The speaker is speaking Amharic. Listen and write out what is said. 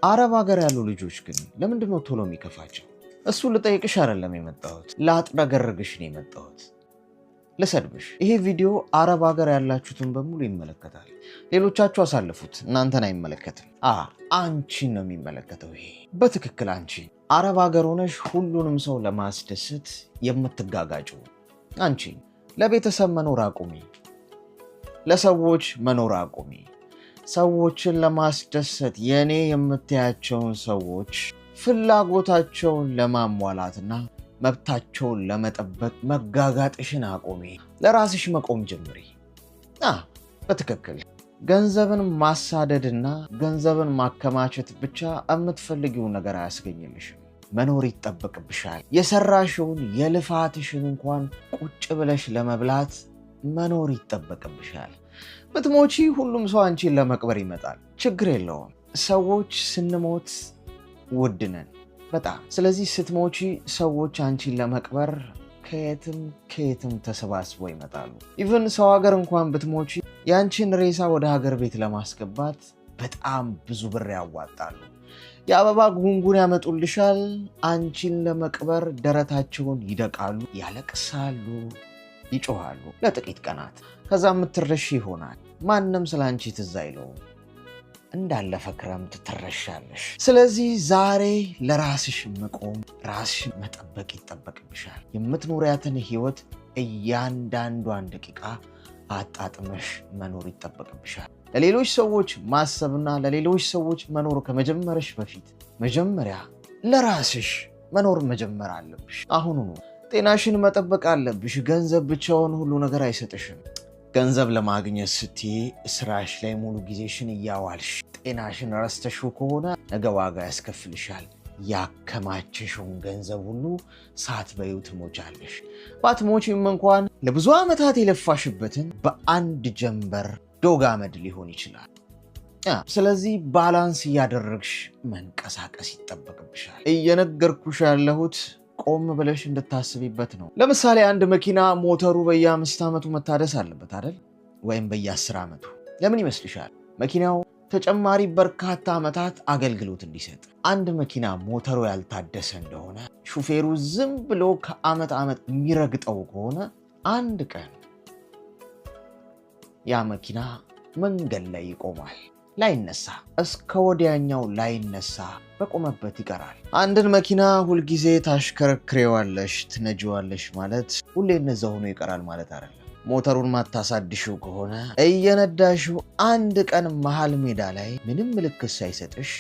አረብ ሀገር ያሉ ልጆች ግን ለምንድነው ቶሎ የሚከፋቸው? እሱ ልጠይቅሽ አይደለም የመጣሁት፣ ላጥረገርግሽ ነው የመጣሁት። ልሰድብሽ። ይሄ ቪዲዮ አረብ ሀገር ያላችሁትን በሙሉ ይመለከታል። ሌሎቻችሁ አሳልፉት፣ እናንተን አይመለከትም። አንቺን ነው የሚመለከተው። ይሄ በትክክል አንቺን። አረብ ሀገር ሆነሽ ሁሉንም ሰው ለማስደሰት የምትጋጋጩ አንቺን። ለቤተሰብ መኖር አቁሚ፣ ለሰዎች መኖር አቁሚ። ሰዎችን ለማስደሰት የኔ የምትያቸውን ሰዎች ፍላጎታቸውን ለማሟላትና መብታቸውን ለመጠበቅ መጋጋጥሽን አቁሚ። ለራስሽ መቆም ጀምሪ። በትክክል ገንዘብን ማሳደድና ገንዘብን ማከማቸት ብቻ የምትፈልጊው ነገር አያስገኝልሽም። መኖር ይጠበቅብሻል። የሰራሽውን የልፋትሽን እንኳን ቁጭ ብለሽ ለመብላት መኖር ይጠበቅብሻል። ብትሞቺ ሁሉም ሰው አንቺን ለመቅበር ይመጣል። ችግር የለውም። ሰዎች ስንሞት ውድ ነን በጣም። ስለዚህ ስትሞቺ ሰዎች አንቺን ለመቅበር ከየትም ተሰባስበው ይመጣሉ። ኢቭን ሰው ሀገር እንኳን ብትሞቺ ያንቺን ሬሳ ወደ ሀገር ቤት ለማስገባት በጣም ብዙ ብር ያዋጣሉ። የአበባ ጉንጉን ያመጡልሻል። አንቺን ለመቅበር ደረታቸውን ይደቃሉ፣ ያለቅሳሉ፣ ይጮሃሉ ለጥቂት ቀናት። ከዛ የምትረሺ ይሆናል። ማንም ስለ አንቺ ትዝ አይለውም። እንዳለፈ ክረምት ትረሻለሽ። ስለዚህ ዛሬ ለራስሽ መቆም፣ ራስሽን መጠበቅ ይጠበቅብሻል። የምትኖሪያትን ህይወት እያንዳንዷን ደቂቃ አጣጥመሽ መኖር ይጠበቅብሻል። ለሌሎች ሰዎች ማሰብና ለሌሎች ሰዎች መኖር ከመጀመርሽ በፊት መጀመሪያ ለራስሽ መኖር መጀመር አለብሽ። አሁኑኑ ጤናሽን መጠበቅ አለብሽ። ገንዘብ ብቻውን ሁሉ ነገር አይሰጥሽም። ገንዘብ ለማግኘት ስትይ ስራሽ ላይ ሙሉ ጊዜሽን እያዋልሽ ጤናሽን ረስተሽው ከሆነ ነገ ዋጋ ያስከፍልሻል። ያከማቸሽውን ገንዘብ ሁሉ ሳትበይው ትሞቻለሽ። ባትሞቺም እንኳን ለብዙ ዓመታት የለፋሽበትን በአንድ ጀንበር ዶግ አመድ ሊሆን ይችላል። ስለዚህ ባላንስ እያደረግሽ መንቀሳቀስ ይጠበቅብሻል። እየነገርኩሽ ያለሁት ቆም ብለሽ እንድታስቢበት ነው። ለምሳሌ አንድ መኪና ሞተሩ በየ5 ዓመቱ መታደስ አለበት አይደል? ወይም በየ10 ዓመቱ። ለምን ይመስልሻል? መኪናው ተጨማሪ በርካታ ዓመታት አገልግሎት እንዲሰጥ። አንድ መኪና ሞተሩ ያልታደሰ እንደሆነ ሹፌሩ ዝም ብሎ ከዓመት ዓመት የሚረግጠው ከሆነ አንድ ቀን ያ መኪና መንገድ ላይ ይቆማል። ላይነሳ፣ እስከ ወዲያኛው ላይነሳ በቆመበት ይቀራል። አንድን መኪና ሁልጊዜ ታሽከረክሬዋለሽ፣ ትነጂዋለሽ ማለት ሁሌ እነዛ ሆኖ ይቀራል ማለት አይደለም። ሞተሩን ማታሳድሽው ከሆነ እየነዳሽው አንድ ቀን መሃል ሜዳ ላይ ምንም ምልክት ሳይሰጥሽ